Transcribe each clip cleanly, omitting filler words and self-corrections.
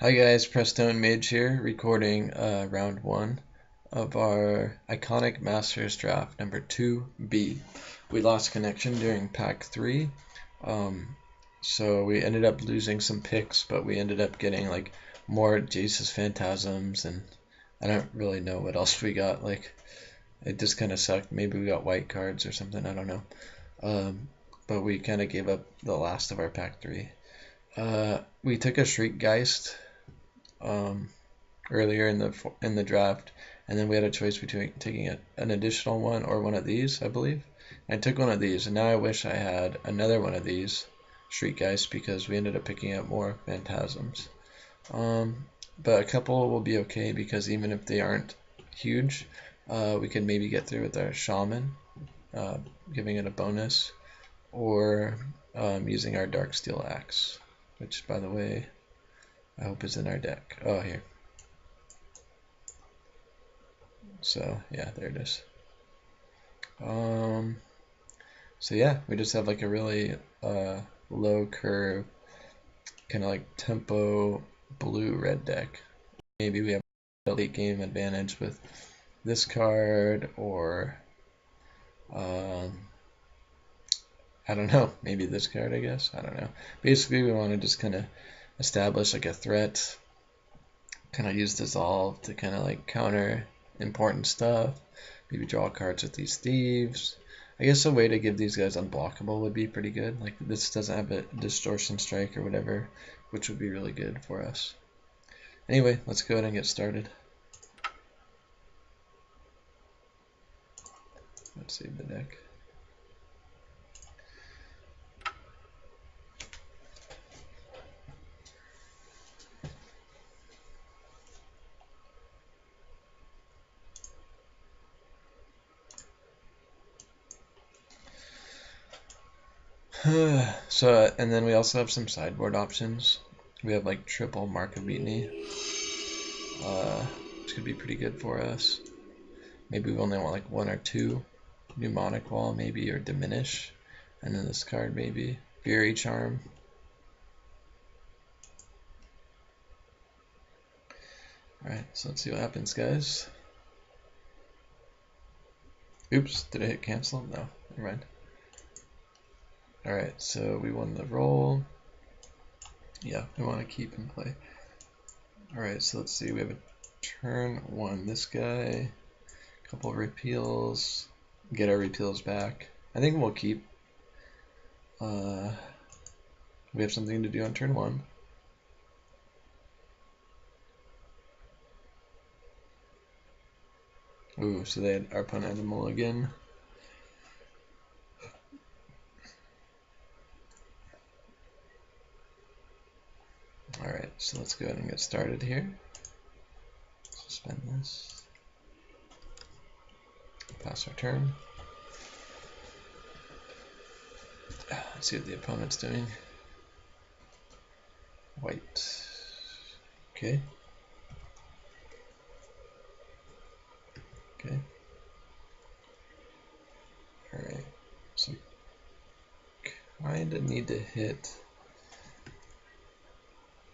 Hi guys, Prestone Mage here, recording round 1 of our Iconic Masters draft number 2B. We lost connection during pack 3, so we ended up losing some picks, but we ended up getting like more Jesus Phantasms, and I don't really know what else we got. Like, it just kind of sucked. Maybe we got white cards or something, I don't know. But we kind of gave up the last of our pack 3. We took a Shriekgeist earlier in the draft, and then we had a choice between taking an additional one or one of these, I believe. I took one of these, and now I wish I had another one of these Shriekgeist because we ended up picking up more Phantasms. But a couple will be okay because even if they aren't huge, we can maybe get through with our Shaman, giving it a bonus, or using our Darksteel Axe, which, by the way, I hope is in our deck. Oh, here. So yeah, there it is. So yeah, we just have like a really low curve, kind of like tempo blue red deck. Maybe we have a late game advantage with this card, or I don't know, maybe this card, I guess. I don't know. Basically, we want to just kind of establish like a threat, kind of use Dissolve to kind of like counter important stuff. Maybe draw cards with these thieves. I guess a way to give these guys unblockable would be pretty good. Like, this doesn't have a distortion strike or whatever, which would be really good for us. Anyway, let's go ahead and get started. Let's save the deck. And then we also have some sideboard options. We have like triple Mark of Mutiny, which could be pretty good for us. Maybe we only want like one or two. Mnemonic Wall maybe, or Diminish. And then this card maybe. Fury Charm. Alright, so let's see what happens, guys. Oops, did I hit cancel? No, never mind. Alright, so we won the roll. Yeah, we want to keep and play. Alright, so let's see, we have a turn 1. This guy, a couple of repeals, get our repeals back. I think we'll keep. We have something to do on turn 1. Ooh, so our opponent had a mulligan. Alright, so let's go ahead and get started here. Suspend this. Pass our turn. Let's see what the opponent's doing. White. Okay. Okay. Alright. So kinda need to hit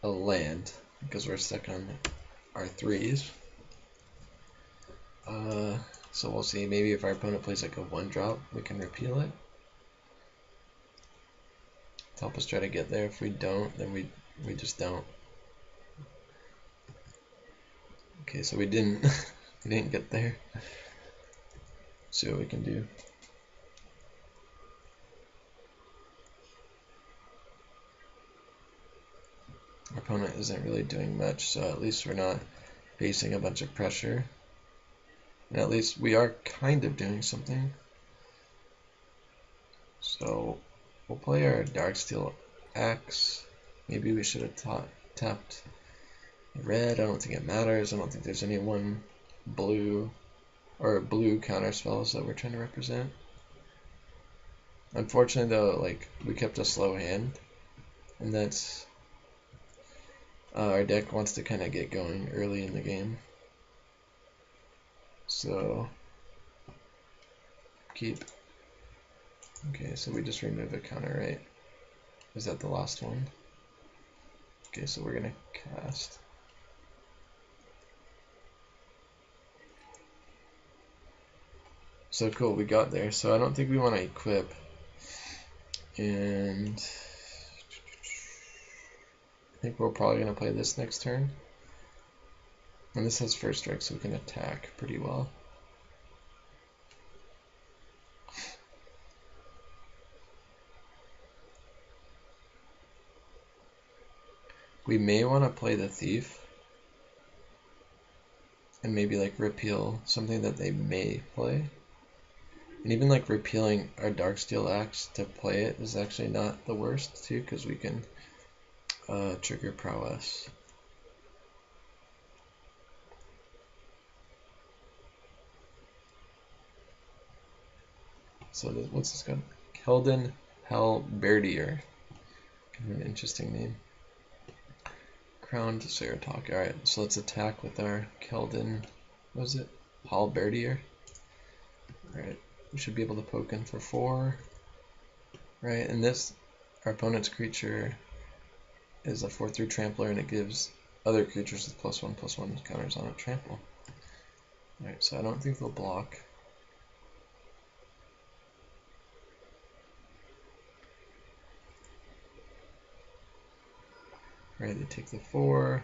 a land because we're stuck on our 3s. So we'll see. Maybe if our opponent plays like a 1-drop, we can repeal it to help us try to get there. If we don't, then we just don't. Okay, so we didn't we didn't get there. See what we can do. Our opponent isn't really doing much, so at least we're not facing a bunch of pressure. And at least we are kind of doing something. So we'll play our Darksteel Axe. Maybe we should have tapped red. I don't think it matters. I don't think there's any one blue or blue counter spells that we're trying to represent. Unfortunately though, like, we kept a slow hand, and that's our deck wants to kind of get going early in the game. So keep. Okay, so we just remove a counter, right? Is that the last one? Okay, so we're gonna cast. So cool, we got there. So I don't think we want to equip. And I think we're probably going to play this next turn. And this has first strike, so we can attack pretty well. We may want to play the Thief. And maybe like repeal something that they may play. And even like repealing our Darksteel Axe to play it is actually not the worst too, because we can trigger prowess. So what's this called? Keldon Halberdier. Kind of an interesting name. Crowned Ceratok. Alright, so let's attack with our Keldon. What was it? Halberdier. Alright, we should be able to poke in for 4. Right, and this, our opponent's creature is a 4/3 trampler, and it gives other creatures with +1/+1 counters on it trample. Alright, so I don't think they'll block. Right, they take the 4,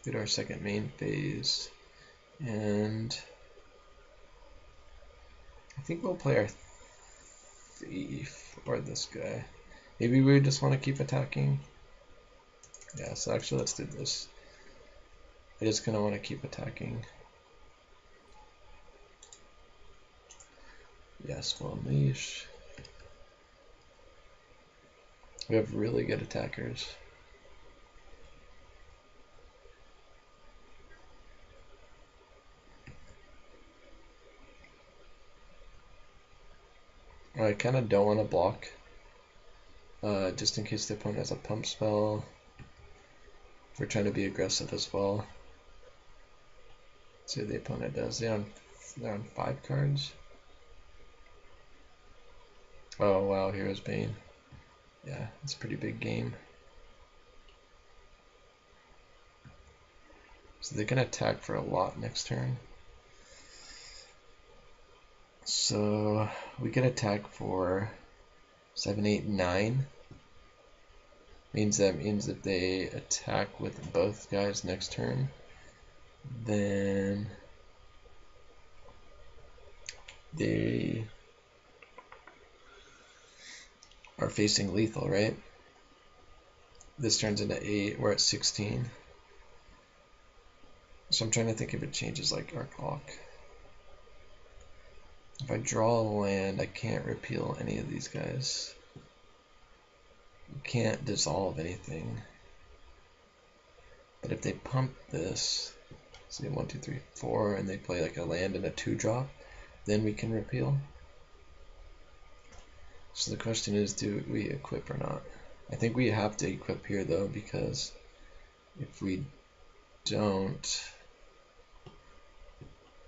get our second main phase, and I think we'll play our Thief or this guy. Maybe we just want to keep attacking. Yeah, so actually let's do this. I just kind of want to keep attacking. Yes, we'll unleash. We have really good attackers. I kind of don't want to block, just in case the opponent has a pump spell. We're trying to be aggressive as well. Let's see what the opponent does. They're on 5 cards. Oh wow, Hero's Bane. Yeah, it's a pretty big game. So they can attack for a lot next turn. So we can attack for 7, 8, 9. Means if they attack with both guys next turn, then they are facing lethal, right? This turns into 8, we're at 16. So I'm trying to think if it changes like our clock. If I draw a land, I can't repeal any of these guys. You can't dissolve anything. But if they pump this, say 1, 2, 3, 4, and they play like a land and a 2-drop, then we can repeal. So the question is, do we equip or not? I think we have to equip here though, because if we don't,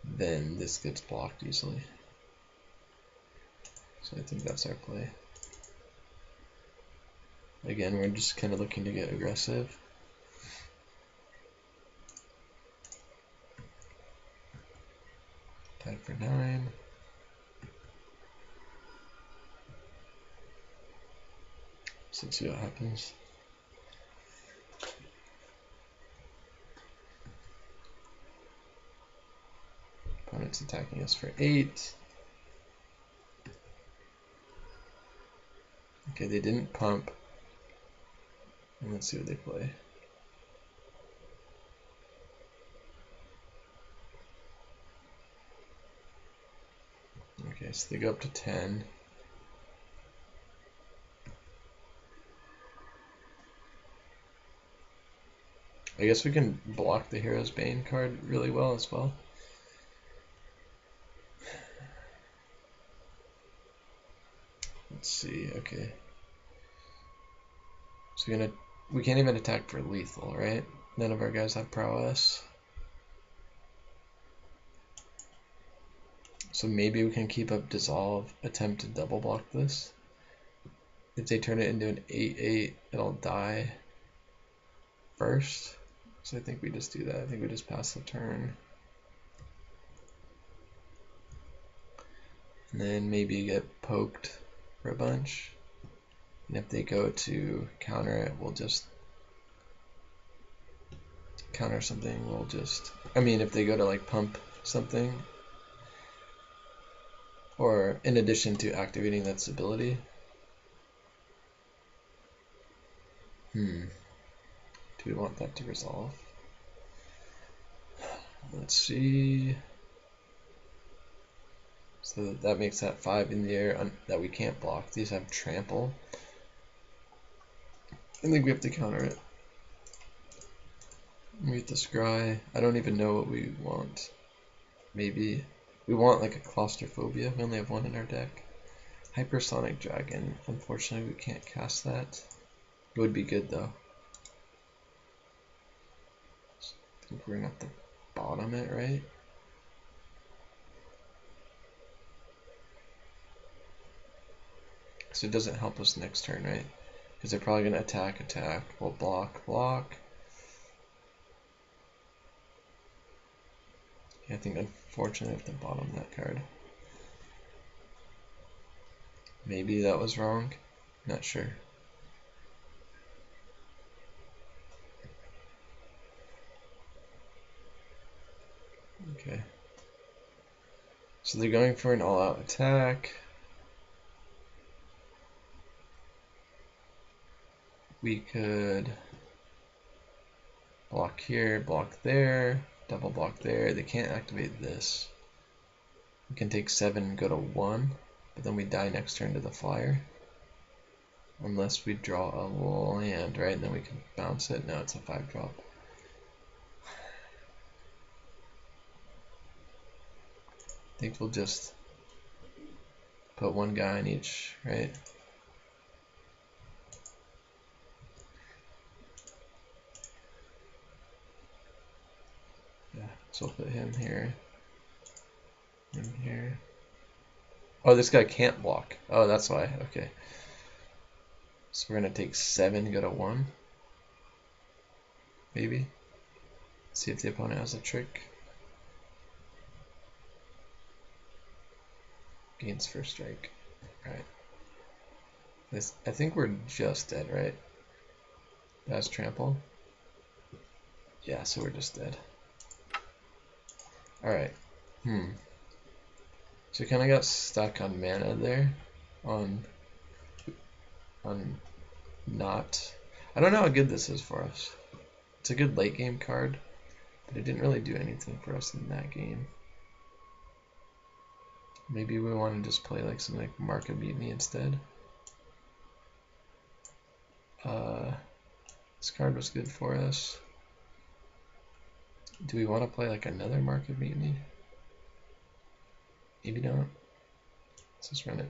then this gets blocked easily. So I think that's our play. Again, we're just kind of looking to get aggressive. Attack for 9. So let's see what happens. Opponent's attacking us for 8. Okay, they didn't pump. And let's see what they play. Okay, so they go up to 10. I guess we can block the Hero's Bane card really well as well. Let's see, okay. So we can't even attack for lethal, right? None of our guys have prowess. So maybe we can keep up dissolve, attempt to double block this. If they turn it into an 8/8, it'll die. first. So I think we just do that. I think we just pass the turn. And then maybe get poked for a bunch. And if they go to counter it, we'll just counter something. We'll just, I mean, if they go to like pump something, or in addition to activating that ability. Do we want that to resolve? Let's see. So that makes that 5 in the air that we can't block. These have trample. I think we have to counter it. We have to scry. I don't even know what we want. Maybe we want like a claustrophobia. We only have one in our deck. Hypersonic Dragon. Unfortunately, we can't cast that. It would be good though. I think we're gonna have to bottom it, right? So it doesn't help us next turn, right? Because they're probably gonna attack. We'll block. Yeah, I think unfortunately I have to bottom that card. Maybe that was wrong. Not sure. Okay. So they're going for an all-out attack. We could block here, block there, double block there. They can't activate this. We can take 7 and go to 1, but then we die next turn to the flyer. Unless we draw a land, right? And then we can bounce it. No, it's a 5-drop. I think we'll just put one guy in each, right? Yeah, so we'll put him here. Him here. Oh, this guy can't block. Oh, that's why. Okay. So we're gonna take 7, go to 1. Maybe. See if the opponent has a trick. Gains first strike. Right. I think we're just dead, right? That's trample. Yeah, so we're just dead. Alright. So we kind of got stuck on mana there. On not. I don't know how good this is for us. It's a good late game card, but it didn't really do anything for us in that game. Maybe we want to just play like something like Mark of Mutiny instead. This card was good for us. Do we want to play like another Mark of Mutiny? Maybe not. Let's just run it.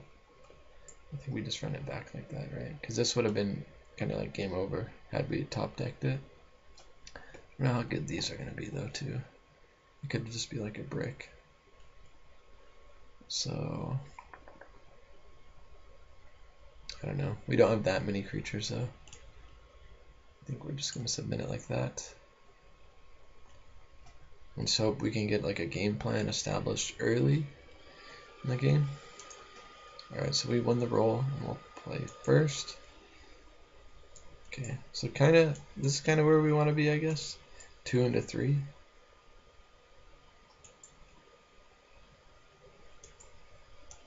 I think we just run it back like that, right? Because this would have been kind of like game over had we top decked it. I don't know how good these are going to be though too. It could just be like a brick. So I don't know. We don't have that many creatures though. I think we're just going to submit it like that. And so hope we can get like a game plan established early in the game. Alright, so we won the roll and we'll play first. Okay, so this is kind of where we want to be, I guess. 2 into 3.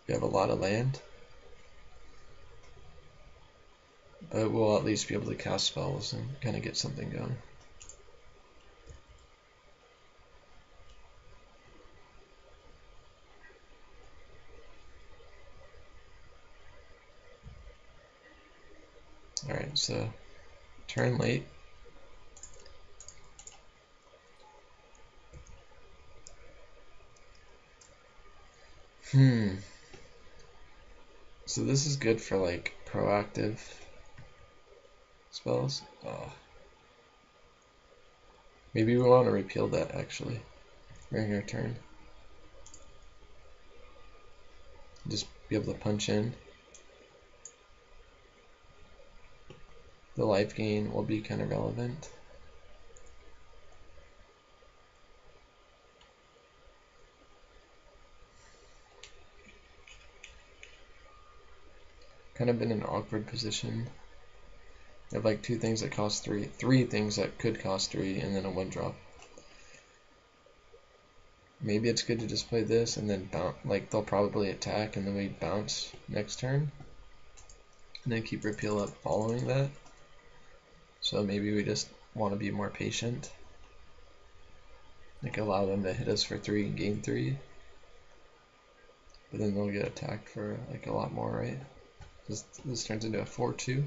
We have a lot of land, but we'll at least be able to cast spells and kind of get something going. Alright, so turn late. So this is good for like proactive spells. Maybe we want to repeal that actually during our turn. Just be able to punch in. The life gain will be kind of relevant. kind of in an awkward position. We have like 2 things that cost 3, 3 things that could cost 3, and then a 1-drop. Maybe it's good to just play this and then bounce. Like they'll probably attack and then we bounce next turn, and then keep repeal up following that. So maybe we just want to be more patient. Like allow them to hit us for 3 and gain 3. But then they'll get attacked for like a lot more, right? This turns into a 4-2.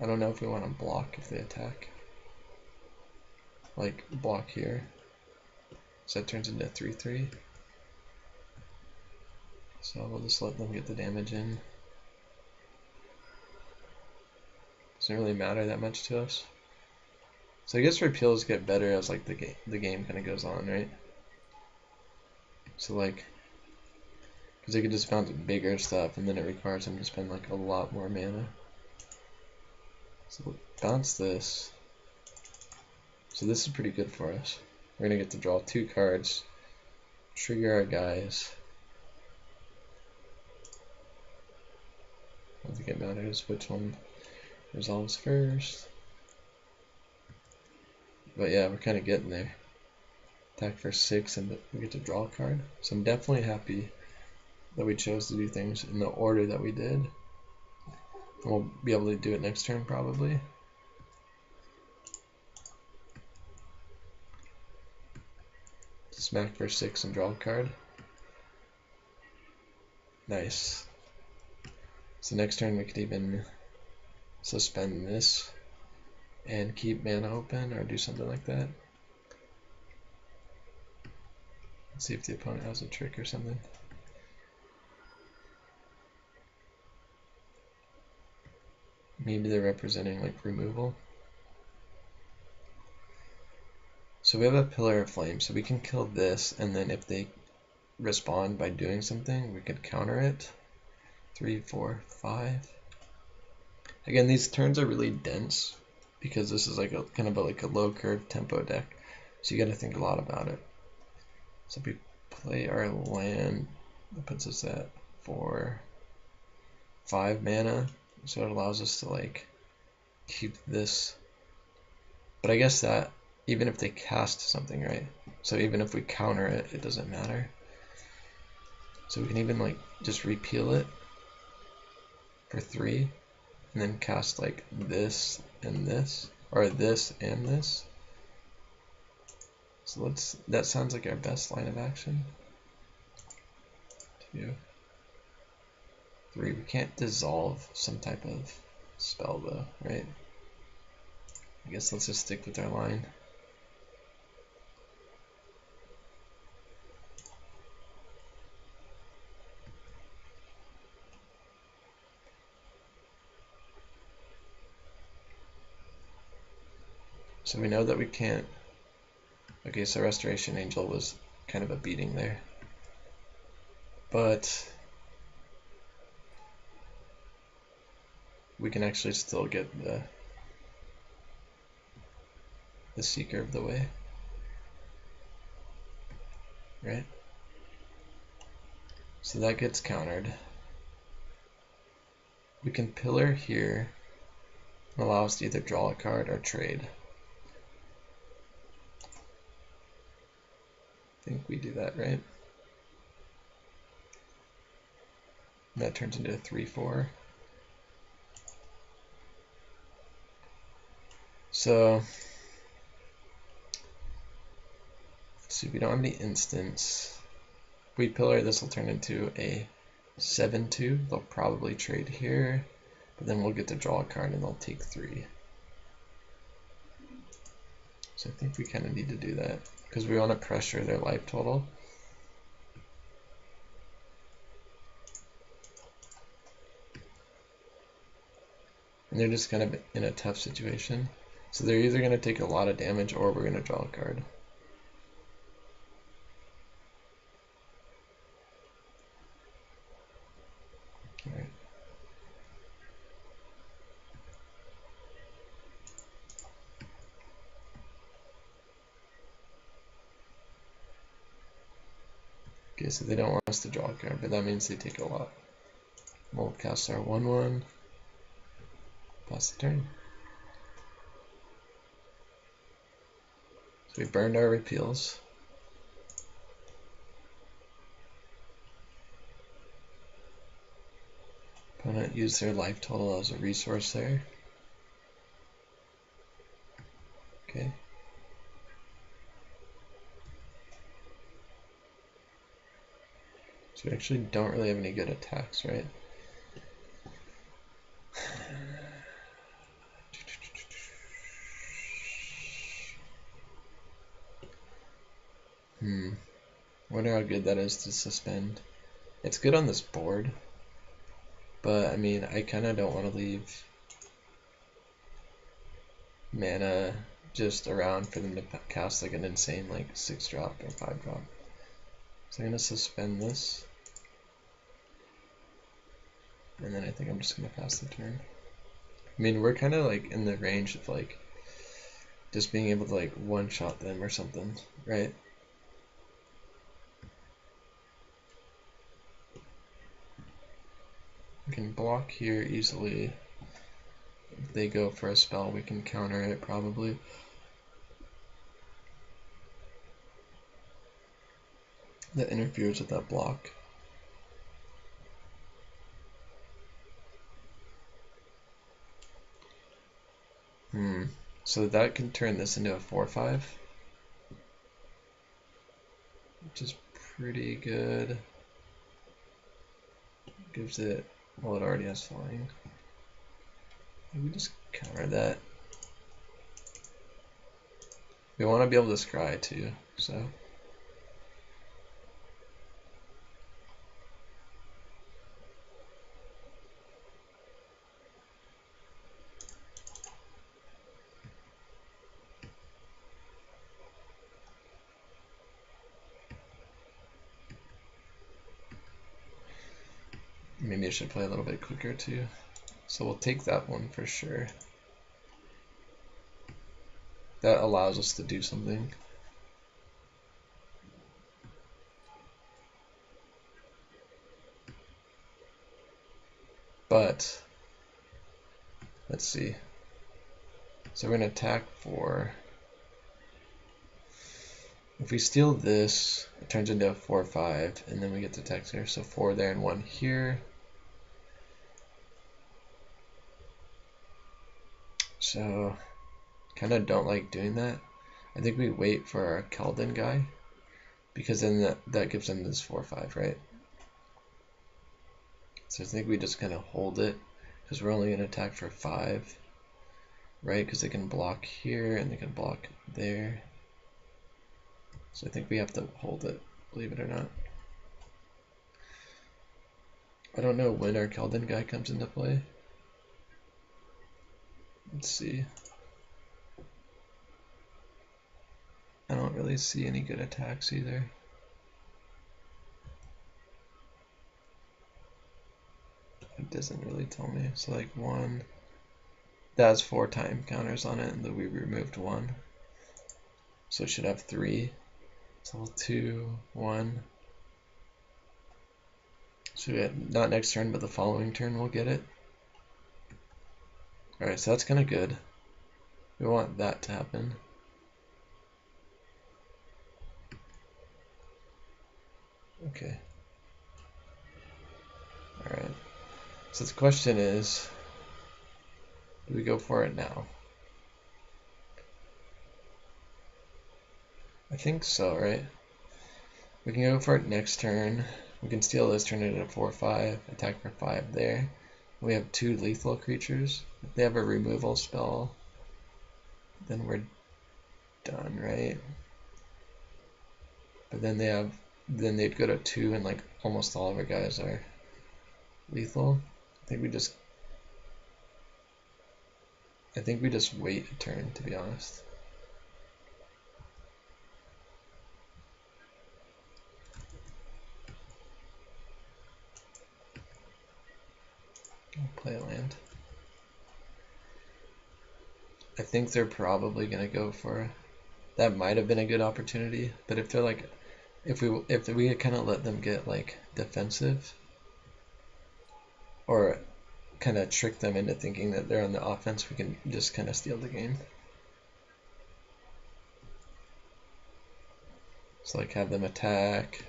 I don't know if we want to block if they attack. Like block here. So that turns into a 3-3. So we'll just let them get the damage in. Doesn't really matter that much to us. So I guess repeals get better as like the game kind of goes on, right? So like, because they could just bounce bigger stuff, and then it requires them to spend like a lot more mana. So we'll bounce this. So this is pretty good for us. We're gonna get to draw 2 cards, trigger our guys. I don't think it matters which one resolves first. But yeah, we're kind of getting there. Attack for 6 and we get to draw a card. So I'm definitely happy that we chose to do things in the order that we did. We'll be able to do it next turn probably. Smack for 6 and draw a card. Nice. So next turn we could even suspend this and keep mana open or do something like that. Let's see if the opponent has a trick or something. Maybe they're representing like removal. So we have a Pillar of Flame, so we can kill this, and then if they respond by doing something, we could counter it. 3, 4, 5. Again, these turns are really dense because this is like a kind of like a low curve tempo deck, so you got to think a lot about it. So if we play our land, that puts us at 4, 5 mana, so it allows us to like keep this. But I guess that even if they cast something, right? So even if we counter it, it doesn't matter. So we can even like just repeal it for 3 and then cast like this and this, or this and this. So that sounds like our best line of action. 2, 3. We can't dissolve some type of spell though, right? I guess let's just stick with our line. So we know that we can't. Okay, so Restoration Angel was kind of a beating there. But we can actually still get the Seeker of the Way. Right? So that gets countered. We can Pillar here and allow us to either draw a card or trade. I think we do that, right? And that turns into a 3-4. So let's see, we don't have any instants. If we Pillar, this will turn into a 7-2. They'll probably trade here, but then we'll get to draw a card and they'll take 3. So I think we kind of need to do that because we want to pressure their life total. And they're just kind of in a tough situation. So they're either going to take a lot of damage or we're going to draw a card. All right. Okay, so they don't want us to draw a card, but that means they take a lot. We'll cast our 1/1. Pass the turn. So we burned our repeals. Opponent used their life total as a resource there. Okay. So we actually don't really have any good attacks, right? Wonder how good that is to suspend. It's good on this board, but I mean, I kind of don't want to leave mana just around for them to cast like an insane like 6-drop or 5-drop. So I'm gonna suspend this, and then I think I'm just gonna pass the turn. I mean, we're kind of like in the range of like just being able to like one-shot them or something, right? We can block here easily. If they go for a spell, we can counter it probably. That interferes with that block. So that can turn this into a 4/5, which is pretty good. Gives it, well, it already has flying. We just counter that. We want to be able to scry too, so. Maybe I should play a little bit quicker too. So we'll take that one for sure. That allows us to do something. But, let's see. So we're going to attack for, if we steal this, it turns into a 4/5, and then we get the text here. So 4 there and 1 here. So, kind of don't like doing that. I think we wait for our Keldon guy, because then that gives them this 4/5, right? So I think we just kind of hold it, because we're only going to attack for 5, right? Because they can block here, and they can block there. So I think we have to hold it, believe it or not. I don't know when our Keldon guy comes into play. Let's see. I don't really see any good attacks either. It doesn't really tell me. So like 1, that has 4 time counters on it, and then we removed 1. So it should have 3. So 2, 1. So yeah, not next turn, but the following turn we'll get it. Alright, so that's kind of good. We want that to happen. Okay. Alright. So the question is, do we go for it now? I think so, right? We can go for it next turn. We can steal this, turn it into 4/5, attack for 5 there. We have 2 lethal creatures. If they have a removal spell, then we're done, right? But then they'd go to 2, and like almost all of our guys are lethal. I think we just wait a turn, to be honest. I'll play a land. I think they're probably gonna go for, that might have been a good opportunity, but if they're like if we kind of let them get like defensive, or kind of trick them into thinking that they're on the offense, we can just kind of steal the game. So like have them attack.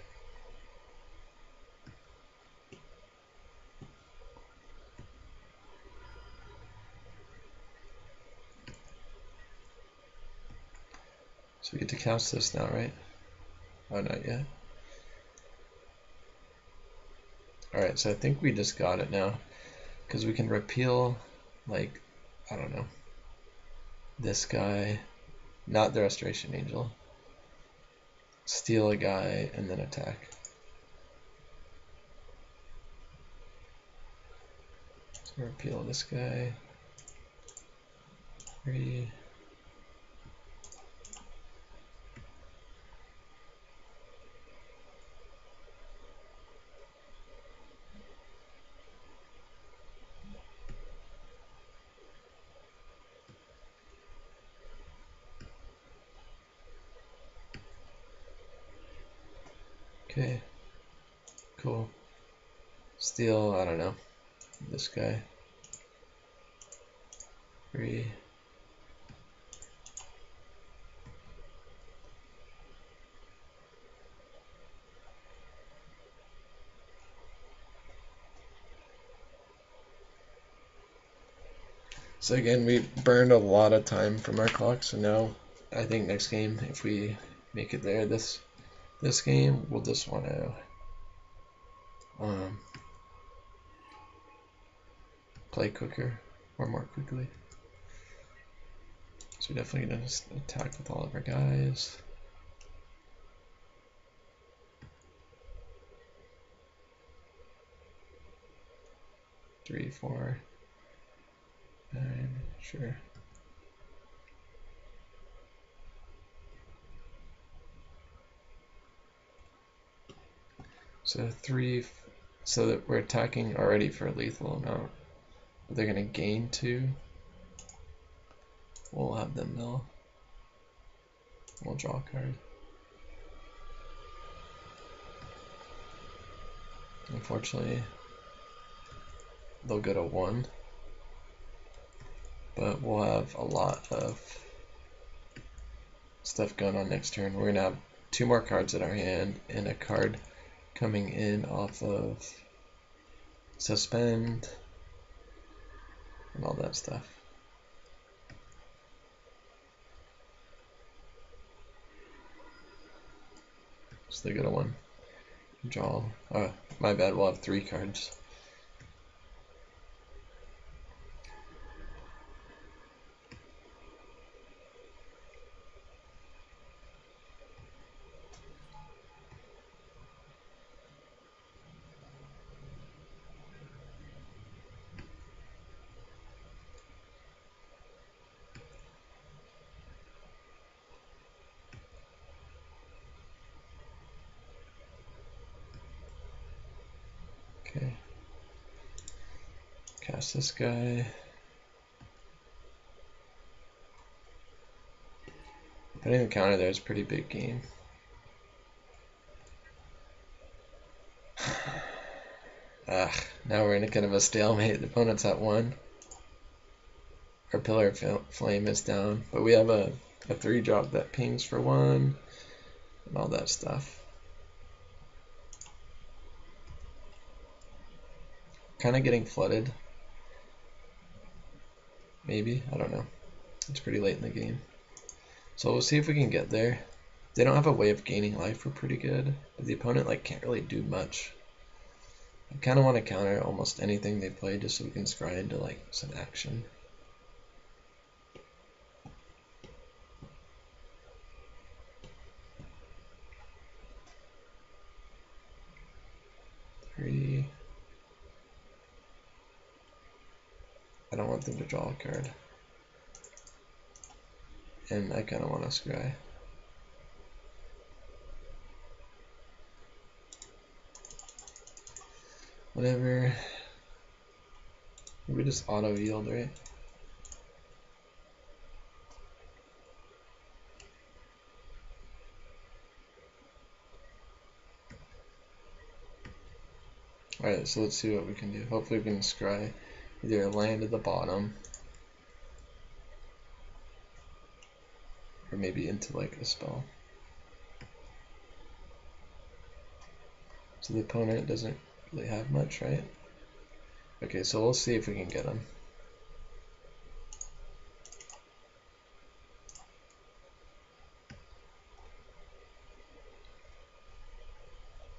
So we get to cast this now, right? Oh, not yet. Alright, so I think we just got it now. Because we can repeal, like, I don't know, this guy, not the Restoration Angel. Steal a guy and then attack. So repeal this guy. 3. Okay, cool. Steal, I don't know, this guy. 3. So again, we burned a lot of time from our clock, so now I think next game, if we make it there, this game, we'll just want to play quicker or more quickly. So we're definitely gonna just attack with all of our guys. Three, 4, 9, sure. So 3, so that we're attacking already for a lethal amount. They're gonna gain 2. We'll have them mill. We'll draw a card. Unfortunately, they'll go to 1. But we'll have a lot of stuff going on next turn. We're gonna have 2 more cards in our hand and a card coming in off of suspend and all that stuff. So they go to 1. Draw. My bad, we'll have 3 cards. Okay. Cast this guy. Putting the counter there is a pretty big game. Now we're in a kind of a stalemate. The opponent's at 1. Our Pillar of Flame is down, but we have a 3-drop that pings for 1 and all that stuff. Kind of getting flooded. Maybe, I don't know. It's pretty late in the game. So we'll see if we can get there. They don't have a way of gaining life, we're pretty good. But the opponent like can't really do much. I kind of want to counter almost anything they play just so we can scry into like some action. Three. I don't want them to draw a card. And I kind of want to scry. Whatever. We just auto yield, right? Alright, so let's see what we can do. Hopefully we can scry either land at the bottom or maybe into like a spell. So the opponent doesn't really have much, right? Okay, so we'll see if we can get him.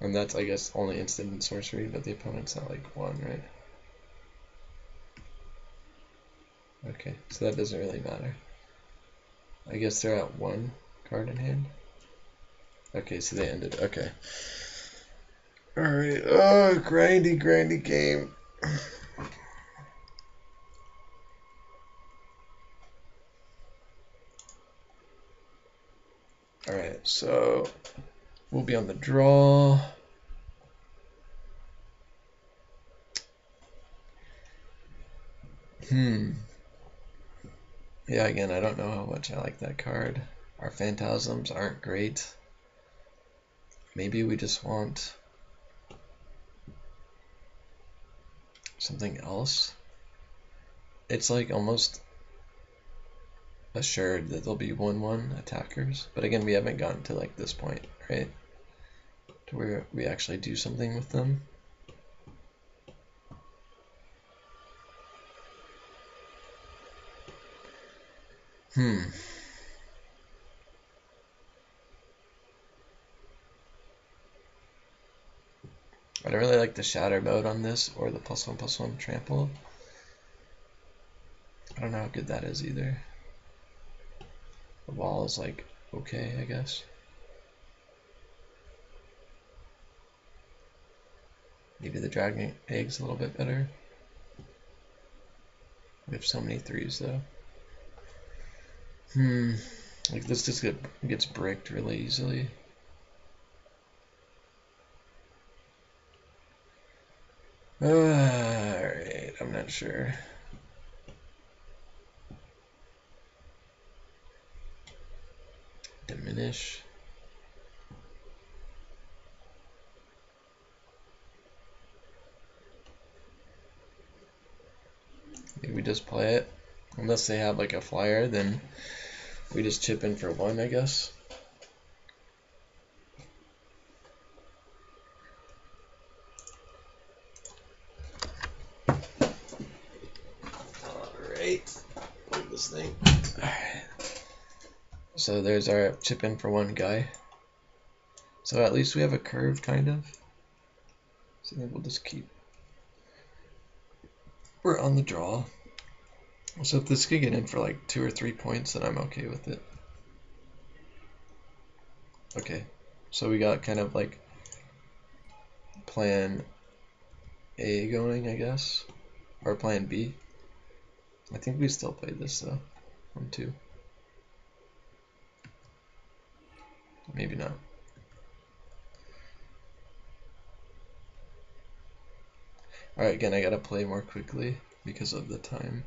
And that's, I guess, only instant and sorcery, but the opponent's not like 1, right? Okay, so that doesn't really matter. I guess they're at 1 card in hand. Okay, so they ended. Okay. Alright, oh, grindy game. Alright, so we'll be on the draw. Yeah, again, I don't know how much I like that card. Our phantasms aren't great. Maybe we just want something else. It's like almost assured that there'll be 1/1 attackers, but again, we haven't gotten to like this point, right? To where we actually do something with them. I don't really like the shatter mode on this or the +1/+1 trample. I don't know how good that is either. The wall is like okay, I guess. Maybe the dragon egg's a little bit better. We have so many 3s though. Like this just gets bricked really easily. Alright, I'm not sure. Diminish. Maybe we just play it. Unless they have like a flyer, then we just chip in for 1, I guess. Alright. Plug this thing. Alright. So there's our chip in for 1 guy. So at least we have a curve, kind of. So then we'll just keep. We're on the draw. So if this could get in for like 2 or 3 points, then I'm okay with it. Okay, so we got kind of like plan A going, I guess, or plan B. I think we still played this though, 1-2. Maybe not. Alright, again, I gotta play more quickly because of the time.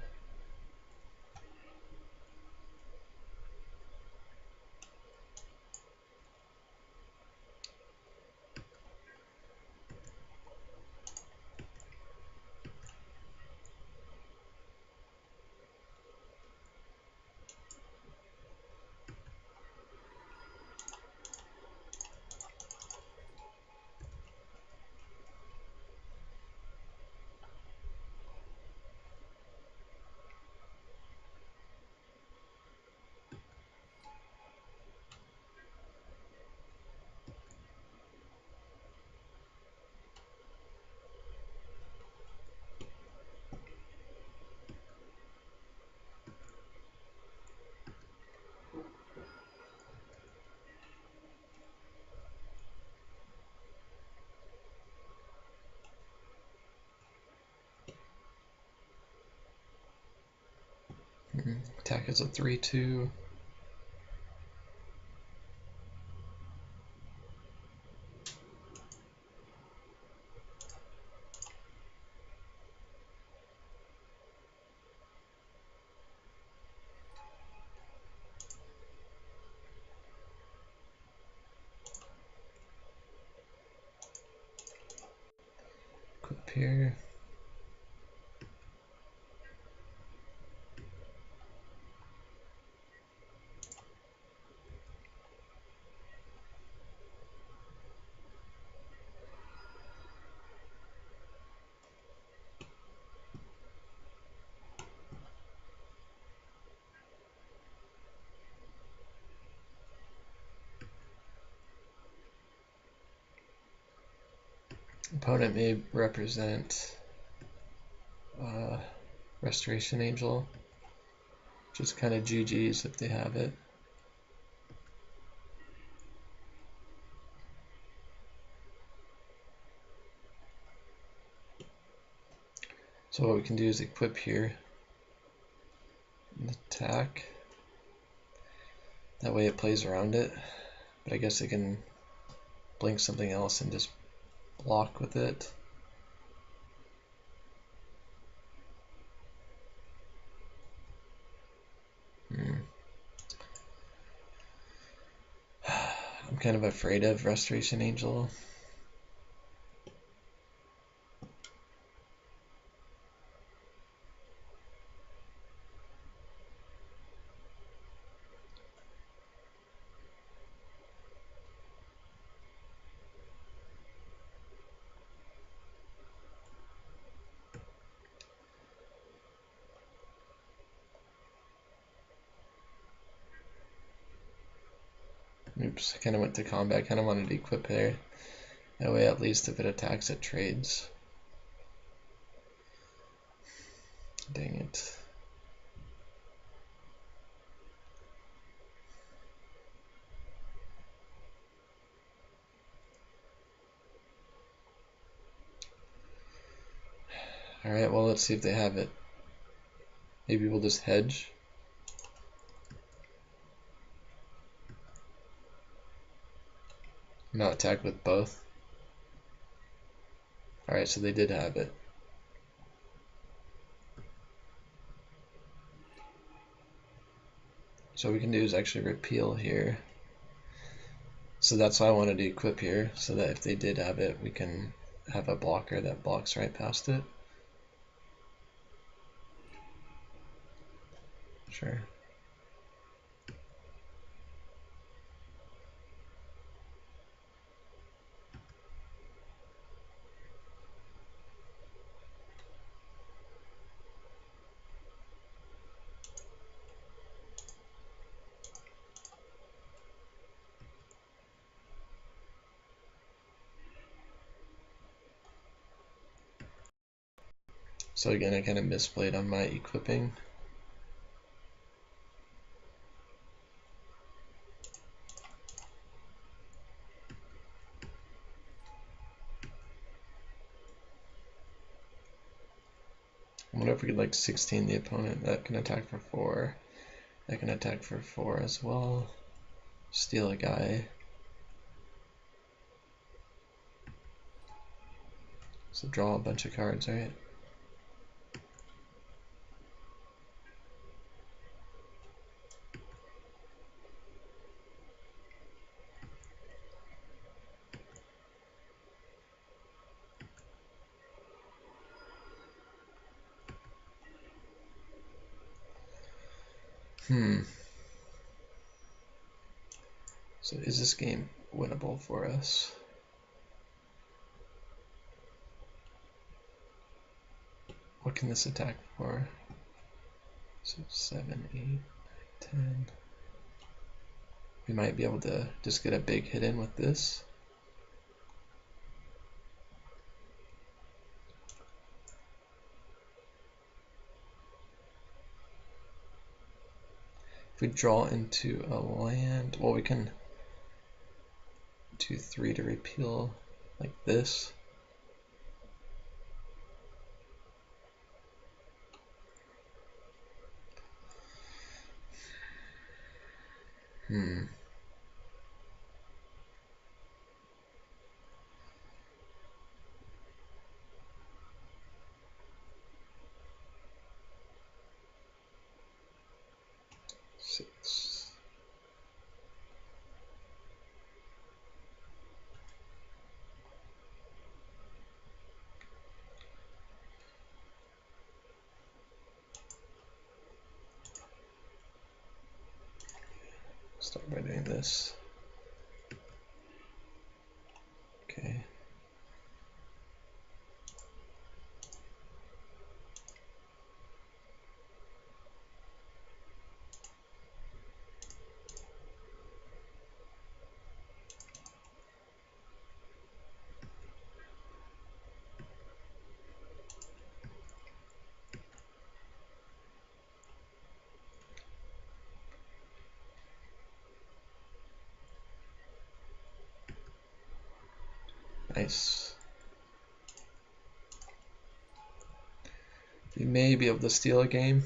Attack is a 3-2. equip here. Opponent may represent Restoration Angel, which is kind of GG's if they have it. So what we can do is equip here and attack. That way it plays around it, but I guess it can blink something else and just block with it. I'm kind of afraid of Restoration Angel. Oops, I kind of went to combat. I kind of wanted to equip there. That way at least if it attacks it trades. Dang it. Alright, well let's see if they have it. Maybe we'll just hedge. Not attack with both. Alright, so they did have it. So what we can do is actually repeal here. So that's why I wanted to equip here, so that if they did have it, we can have a blocker that blocks right past it. Sure. So again, I kind of misplayed on my equipping. I wonder if we could like 16 the opponent. That can attack for 4. That can attack for 4 as well. Steal a guy. So draw a bunch of cards, right? So is this game winnable for us? What can this attack for? So 7, 8, 10. We might be able to just get a big hit in with this. If we draw into a land, well, we can do 3 to repeal like this. Six. start by doing this. Okay. Nice. You may be able to steal a game.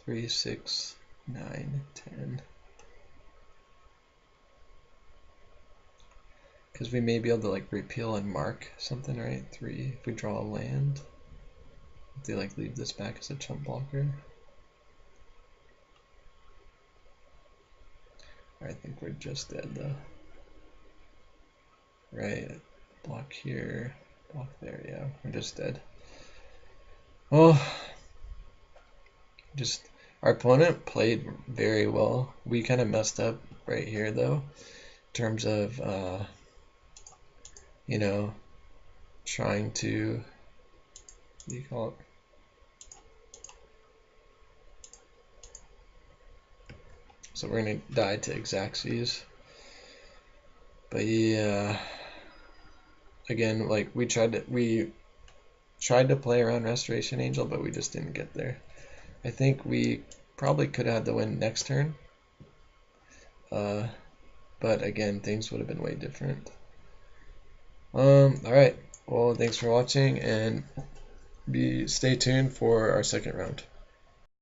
3, 6, 9, 10. Because we may be able to like repeal and mark something, right? 3, if we draw a land. If they like leave this back as a chump blocker. I think we're just dead though. Right, block here, block there, yeah, we're just dead. Oh, just our opponent played very well. We kind of messed up right here though, in terms of you know, trying to, what do you call it? So we're gonna die to Xaxes. But yeah, again, like we tried to play around Restoration Angel, but we just didn't get there. I think we probably could have had the win next turn. But again, things would have been way different. Alright, well, thanks for watching, and stay tuned for our second round.